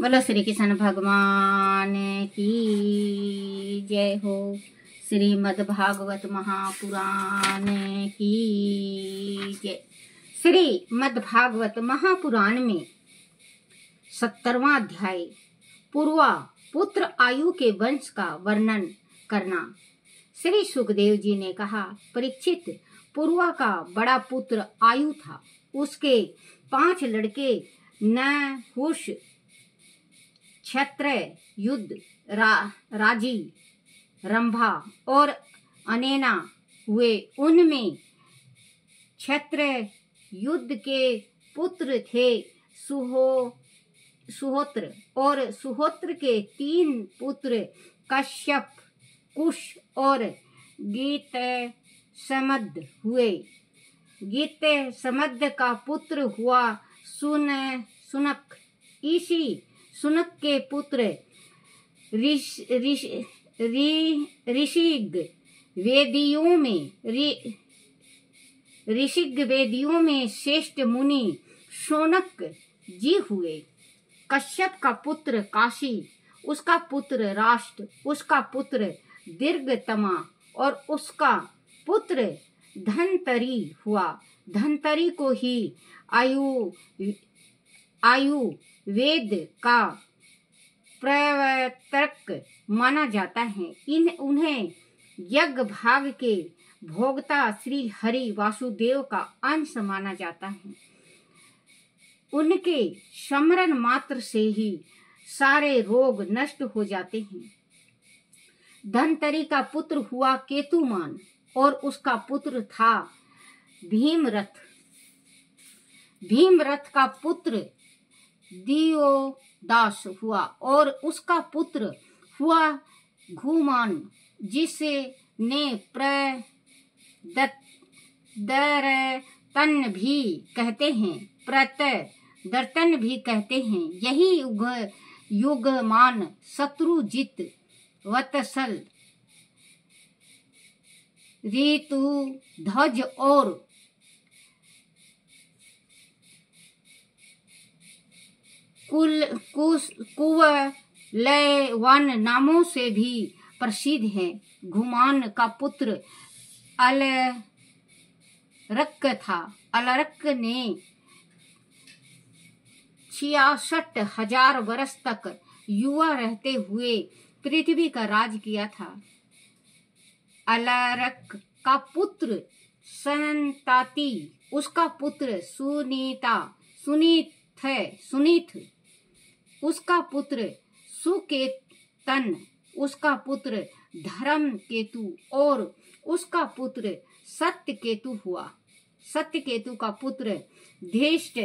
बोलो श्री कृष्ण भगवान की जय हो। श्रीमद् भागवत महापुराण की जय। श्रीमद् भागवत महापुराण में 70वां अध्याय पूर्वा पुत्र आयु के वंश का वर्णन करना। श्री सुखदेव जी ने कहा, परीक्षित, पूर्वा का बड़ा पुत्र आयु था। उसके 5 लड़के नहुष, क्षत्रिय, युद्ध, राजी, रंभा और अनेना हुए। उनमें क्षत्रिय युद्ध के पुत्र थे सुहोत्र, और सुहोत्र के 3 पुत्र कश्यप, कुश और गीतसमद हुए। गीतसमद का पुत्र हुआ सुनक। इसी सुनक के पुत्र ऋषिग वेदियों में श्रेष्ठ मुनि शौनक जी हुए। कश्यप का पुत्र काशी, उसका पुत्र राष्ट्र, उसका पुत्र दीर्घतमा और उसका पुत्र धनतरी हुआ। धनतरी को ही आयु वेद का प्रवर्तक माना जाता है। उन्हें यज्ञ भाग के भोक्ता श्री हरि वासुदेव का अंश माना जाता है। उनके स्मरण मात्र से ही सारे रोग नष्ट हो जाते हैं। धनतरी का पुत्र हुआ केतुमान, और उसका पुत्र था भीमरथ। भीमरथ का पुत्र दियोदास हुआ, और उसका पुत्र हुआ घुमान, जिसे ने प्रदर्तन भी कहते हैं, प्रतदर्तन भी कहते हैं। यही युगमान शत्रुजित, वत्सल, ऋतु ध्वज और कुवलयवन नामों से भी प्रसिद्ध है। घुमान का पुत्र अलरक था। अलरक ने 66,000 वर्ष तक युवा रहते हुए पृथ्वी का राज किया था। अलरक का पुत्र संताति, उसका पुत्र सुनीत, उसका पुत्र सुकेतन, उसका पुत्र धर्म केतु और उसका पुत्र सत्यकेतु हुआ। सत्यकेतु का पुत्र धृष्ट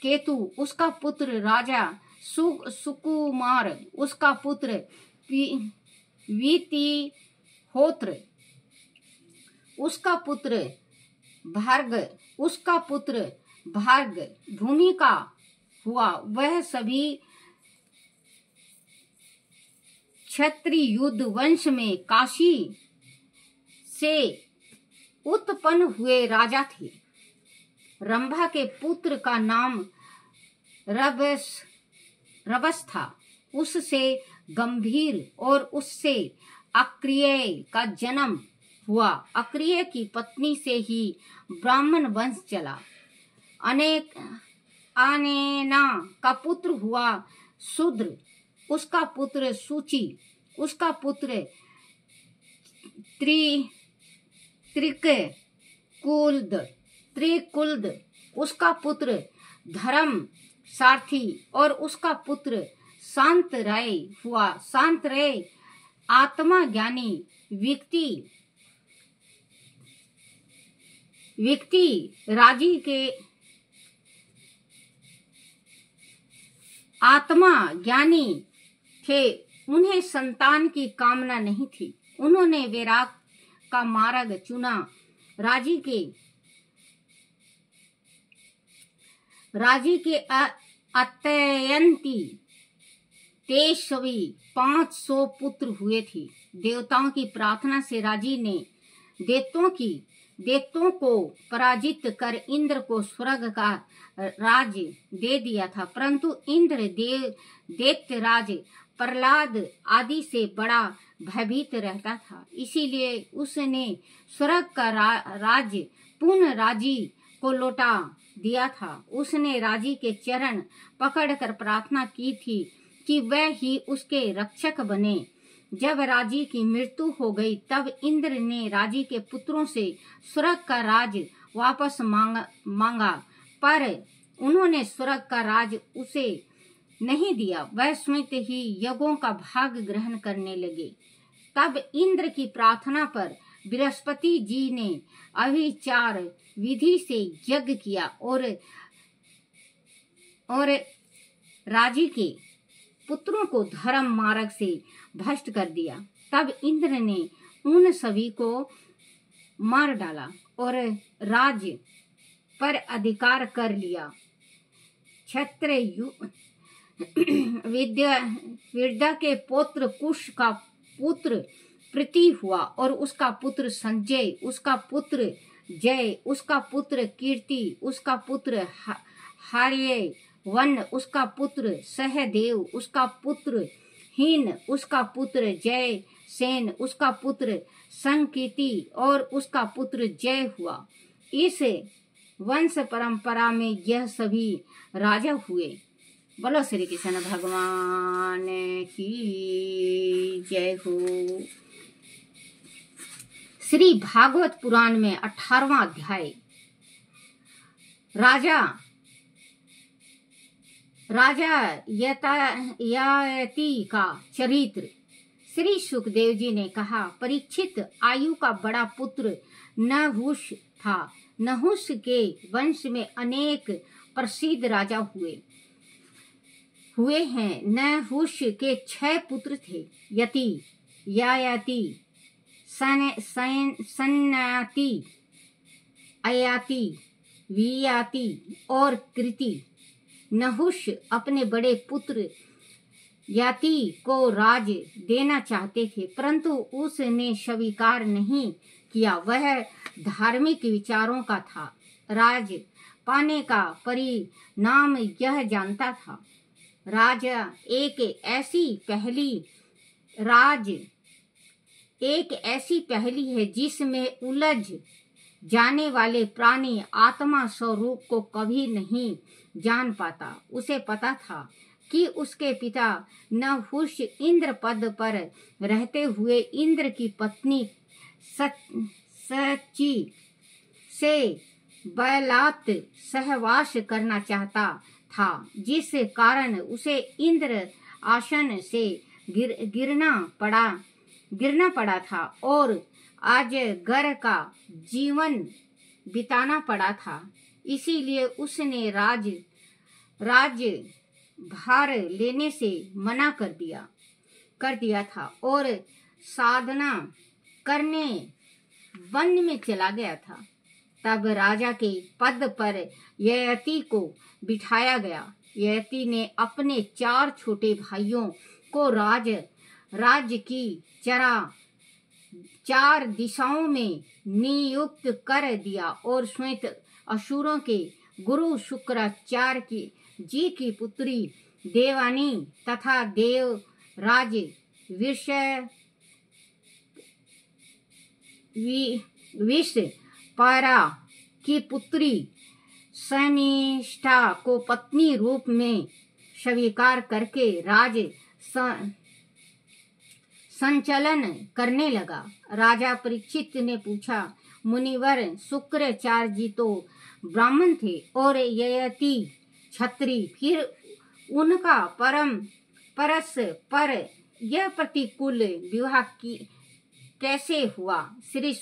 केतु, उसका पुत्र राजा सुकुमार, उसका पुत्र वीतिहोत्र, उसका पुत्र भार्ग भूमिका हुआ। वह सभी क्षत्रिय युद्ध वंश में काशी से उत्पन्न हुए राजा थे। रंभा के पुत्र का नाम रवस था। उससे गंभीर और उससे अक्रिय का जन्म हुआ। अक्रिय की पत्नी से ही ब्राह्मण वंश चला। अनेना का पुत्र हुआ शूद्र, उसका पुत्र सूची, उसका पुत्र त्रिकुल्द, उसका पुत्र धर्म सारथी और उसका पुत्र शांतराय हुआ। शांतराय आत्मा ज्ञानी व्यक्ति राजी के आत्मा ज्ञानी थे। उन्हें संतान की कामना नहीं थी। उन्होंने वैराग का मार्ग चुना। राजी के अत्यंती तेजस्वी 500 पुत्र हुए थे। देवताओं की प्रार्थना से राजी ने दैत्यों को पराजित कर इंद्र को स्वर्ग का राज्य दे दिया था, परंतु इंद्र दैत्यराज प्रहलाद आदि से बड़ा भयभीत रहता था। इसीलिए उसने स्वर्ग का राज पुनः राजी को लौटा दिया था। उसने राजी के चरण पकड़कर प्रार्थना की थी कि वह ही उसके रक्षक बने। जब राजी की मृत्यु हो गई तब इंद्र ने राजी के पुत्रों से स्वर्ग का राज वापस मांगा, पर उन्होंने स्वर्ग का राज उसे नहीं दिया। वह स्वयं ही यज्ञों का भाग ग्रहण करने लगे। तब इंद्र की प्रार्थना पर बृहस्पति जी ने अभिचार विधि से यज्ञ किया और राजी के पुत्रों को धर्म मार्ग से भ्रष्ट कर दिया। तब इंद्र ने उन सभी को मार डाला और राज्य पर अधिकार कर लिया। क्षत्र विद्या के पुत्र कुश का पुत्र प्रीति हुआ और उसका पुत्र संजय, उसका पुत्र जय, उसका पुत्र कीर्ति, उसका पुत्र हार्य वन, उसका पुत्र सहदेव, उसका पुत्र हीन, उसका पुत्र जय सेन, उसका पुत्र संकीर्ति और उसका पुत्र जय हुआ। इस वंश परंपरा में यह सभी राजा हुए। बोलो श्री कृष्ण भगवान की जय हो। श्री भागवत पुराण में 18वां अध्याय राजा ययाति का चरित्र। श्री सुखदेव जी ने कहा, परीक्षित, आयु का बड़ा पुत्र नहुष था। नहुष के वंश में अनेक प्रसिद्ध राजा हुए हैं। नहुष के 6 पुत्र थे, यति, ययाति, सन्याति, अयाति, वियाति और कृति। नहुष अपने बड़े पुत्र याति को राज देना चाहते थे, परंतु उसने स्वीकार नहीं किया। वह धार्मिक विचारों का था। राज पाने का परिणाम यह जानता था। राजा एक ऐसी पहेली है जिसमें उलझ जाने वाले प्राणी आत्मा स्वरूप को कभी नहीं जान पाता। उसे पता था कि उसके पिता नहुष इंद्र पद पर रहते हुए इंद्र की पत्नी सची से बलात् सहवास करना चाहता था, जिस कारण उसे इंद्र आसन से गिरना पड़ा था और आज घर का जीवन बिताना पड़ा था। इसीलिए उसने राज्य भार लेने से मना कर दिया था और साधना करने वन में चला गया था। तब राजा के पद पर ययाति को बिठाया गया। ययाति ने अपने 4 छोटे भाइयों को राज्य की 4 दिशाओं में नियुक्त कर दिया और स्वयं असुरों के गुरु शुक्राचार्य जी की पुत्री देवानी तथा देवराज विषपारा की पुत्री शमिष्ठा को पत्नी रूप में स्वीकार करके राज्य संचालन करने लगा। राजा परीक्षित ने पूछा, मुनिवर, शुक्राचार्य जी तो ब्राह्मण थे और ययाति क्षत्रिय, फिर उनका परस्पर यह प्रतिकूल विवाह कैसे हुआ? श्री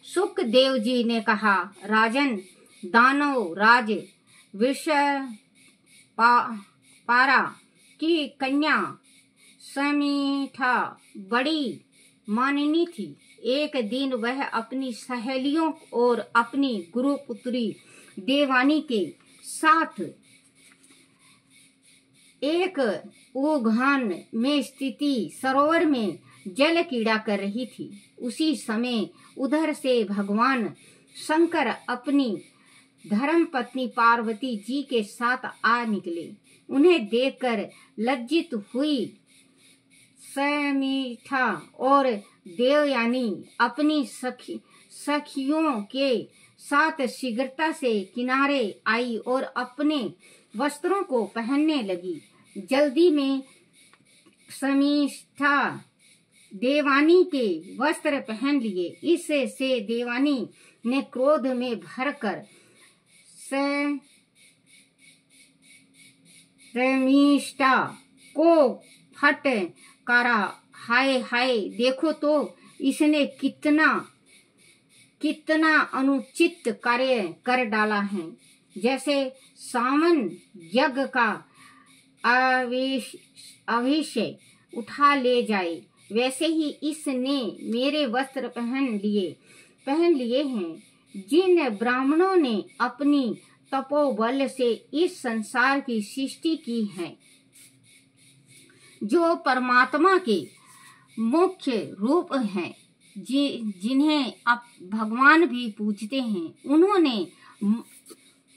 सुखदेव जी ने कहा, राजन, दानव राज विषपारा की कन्या शमिष्ठा बड़ी माननी थी। एक दिन वह अपनी सहेलियों और अपनी गुरुपुत्री देवानी के साथ एक उद्यान में स्थित सरोवर में जल क्रीड़ा कर रही थी। उसी समय उधर से भगवान शंकर अपनी धर्मपत्नी पार्वती जी के साथ आ निकले। उन्हें देखकर लज्जित हुई समीठा और देवयानी अपनी सखियों के साथ शीघ्रता से किनारे आई और अपने वस्त्रों को पहनने लगी। जल्दी में समीठा देवानी के वस्त्र पहन लिए। इससे देवानी ने क्रोध में भरकर समीठा को फटकारा। हाय हाय, देखो तो इसने कितना अनुचित कार्य कर डाला है। जैसे सामन यज्ञ का अभिषेक उठा ले जाए, वैसे ही इसने मेरे वस्त्र पहन लिए हैं। जिन ब्राह्मणों ने अपनी तपोबल से इस संसार की सृष्टि की है, जो परमात्मा के मुख्य रूप हैं, जिन्हें आप भगवान भी पूजते हैं,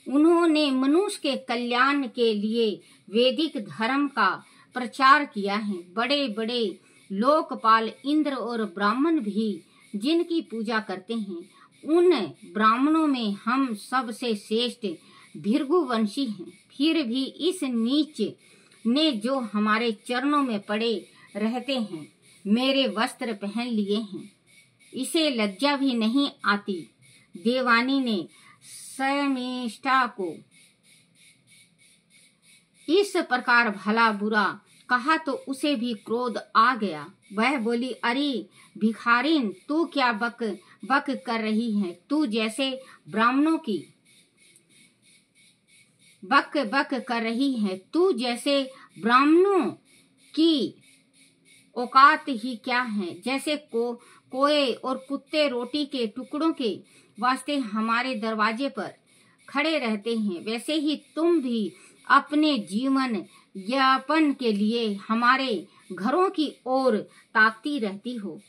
उन्होंने मनुष्य के कल्याण के लिए वैदिक धर्म का प्रचार किया है। बड़े बड़े लोकपाल इंद्र और ब्राह्मण भी जिनकी पूजा करते हैं, उन ब्राह्मणों में हम सबसे श्रेष्ठ भृगुवंशी हैं। फिर भी इस नीच ने जो हमारे चरणों में पड़े रहते हैं, मेरे वस्त्र पहन लिए हैं, इसे लज्जा भी नहीं आती। देवानी ने समीठा को इस प्रकार भला बुरा कहा तो उसे भी क्रोध आ गया। वह बोली, अरे भिखारिन, तू क्या बक बक कर रही है? तू जैसे ब्राह्मणों की बक बक कर रही है, तू जैसे ब्राह्मणों की औकात ही क्या है? जैसे कोए और कुत्ते रोटी के टुकड़ों के वास्ते हमारे दरवाजे पर खड़े रहते हैं, वैसे ही तुम भी अपने जीवन यापन के लिए हमारे घरों की ओर ताकती रहती हो।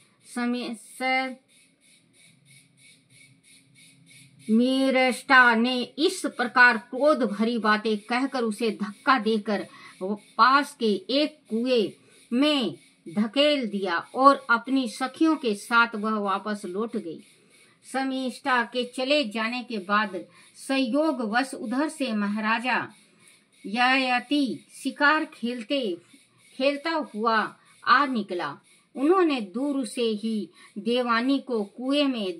समीठा ने इस प्रकार क्रोध भरी बातें कहकर उसे धक्का देकर पास के एक कुएं में धकेल दिया और अपनी सखियों के साथ वह वापस लौट गई। समीठा के चले जाने के बाद संयोगवश उधर से महाराजा ययाति शिकार खेलता हुआ आ निकला। उन्होंने दूर से ही देवानी को कुएं में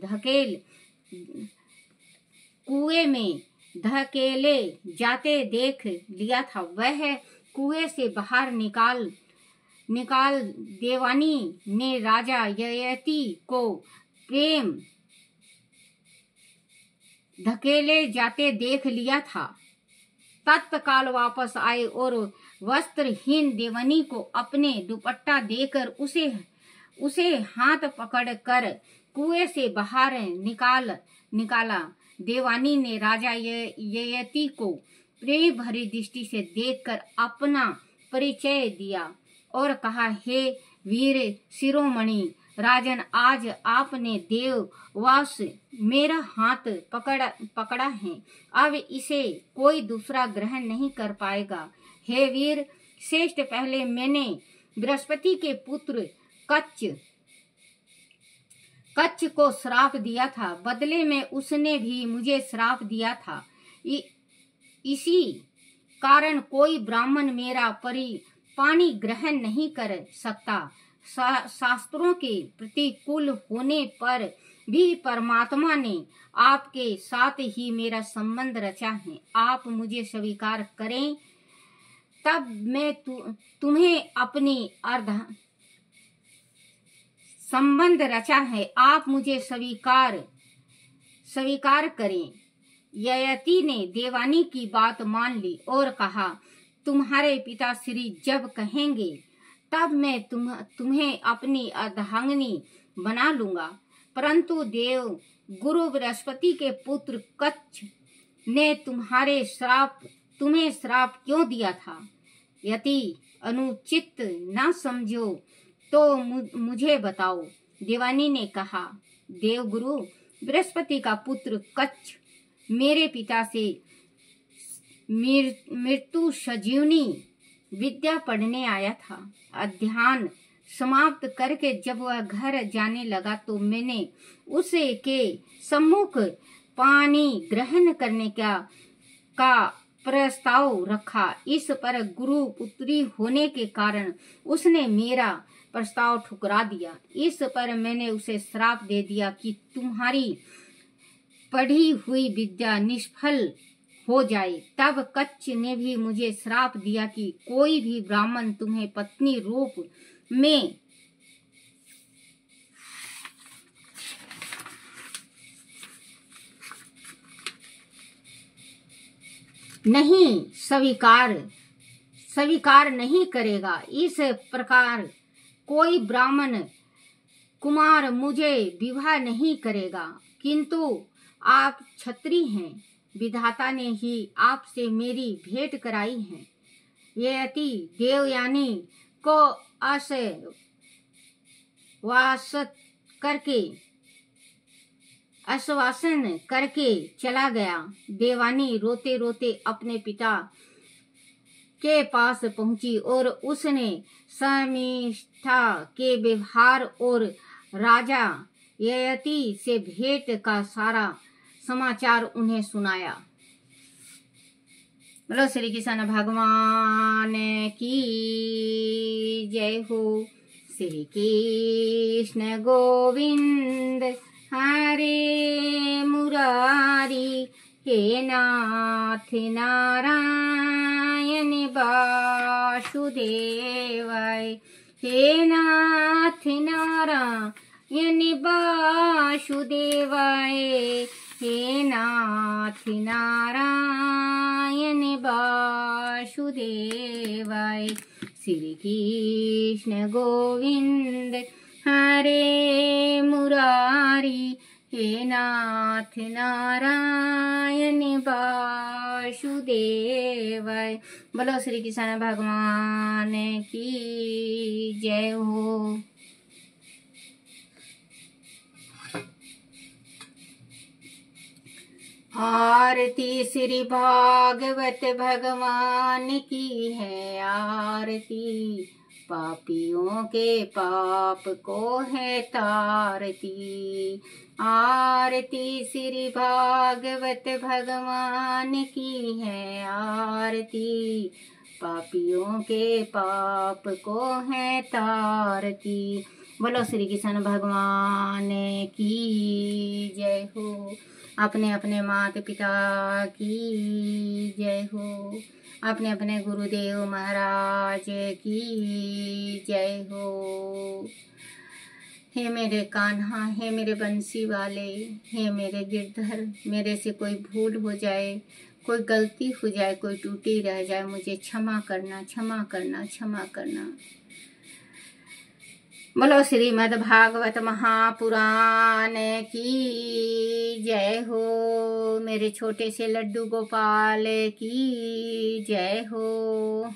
धकेले जाते देख लिया था। वह कुएं से बाहर निकाल देवानी ने राजा ययाति को प्रेम धकेले जाते देख लिया था। तत्काल वापस आए और वस्त्रहीन देवानी को अपने दुपट्टा देकर उसे हाथ पकड़कर कुएं से बाहर निकाला। देवानी ने राजा ययाति को प्रेम भरी दृष्टि से देखकर अपना परिचय दिया और कहा, हे वीर शिरोमणि राजन, आज आपने देववास मेरा हाथ पकड़ा है, अब इसे कोई दूसरा ग्रहण नहीं कर पाएगा। हे वीर श्रेष्ठ, पहले मैंने बृहस्पति के पुत्र कच्छ को श्राप दिया था, बदले में उसने भी मुझे श्राप दिया था। इसी कारण कोई ब्राह्मण मेरा पानी ग्रहण नहीं कर सकता। शास्त्रों के प्रतिकूल होने पर भी परमात्मा ने आपके साथ ही मेरा संबंध रचा है। आप मुझे स्वीकार करें, तब मैं तुम्हें अपनी संबंध रचा है, आप मुझे स्वीकार करें। ययाति ने देवानी की बात मान ली और कहा, तुम्हारे पिताश्री जब कहेंगे तब मैं तुम्हें अपनी अर्धांगिनी बना लूंगा। परंतु देव गुरु बृहस्पति के पुत्र कच्छ ने तुम्हें श्राप क्यों दिया था? यदि अनुचित न समझो तो मुझे बताओ। देवानी ने कहा, देवगुरु बृहस्पति का पुत्र कच्छ मेरे पिता से मृत्यु संजीवनी विद्या पढ़ने आया था। अध्ययन समाप्त करके जब वह घर जाने लगा तो मैंने उसे के सम्मुख पानी ग्रहण करने का प्रस्ताव रखा। इस पर गुरु पुत्री होने के कारण उसने मेरा प्रस्ताव ठुकरा दिया। इस पर मैंने उसे श्राप दे दिया कि तुम्हारी पढ़ी हुई विद्या निष्फल हो जाए। तब कच्छ ने भी मुझे श्राप दिया कि कोई भी ब्राह्मण तुम्हें पत्नी रूप में नहीं स्वीकार नहीं करेगा। इस प्रकार कोई ब्राह्मण कुमार मुझे विवाह नहीं करेगा। किंतु आप क्षत्रिय हैं, विधाता ने ही आपसे मेरी भेंट कराई है। यति देवयानी को आश्वासन करके चला गया। देवानी रोते रोते अपने पिता के पास पहुंची और उसने शर्मिष्ठा के व्यवहार और राजा ययाति से भेंट का सारा समाचार उन्हें सुनाया। बोलो श्री कृष्ण भगवान की जय हो। श्री कृष्ण गोविंद हरे मुरारी, हे नाथ नारायण वासुदेवाय, हे नाथ नारायण वासुदेवाय, हे नाथ नारायण वासुदेवाय। श्री कृष्ण गोविंद हरे मुरारी, हे नाथ नारायण वासुदेवाय। बोलो श्री कृष्ण भगवान की जय हो। आरती श्री भागवत भगवान की है आरती, पापियों के पाप को है तारती। आरती श्री भागवत भगवान की है आरती, पापियों के पाप को है तारती। बोलो श्री कृष्ण भगवान की जय हो। अपने अपने माता पिता की जय हो। अपने अपने गुरुदेव महाराज की जय हो। हे मेरे कान्हा, हे मेरे बंसी वाले, हे मेरे गिरधर, मेरे से कोई भूल हो जाए, कोई गलती हो जाए, कोई टूटी रह जाए, मुझे क्षमा करना, क्षमा करना, क्षमा करना। बोलो श्रीमद् भागवत महापुराण की जय हो। मेरे छोटे से लड्डू गोपाल की जय हो।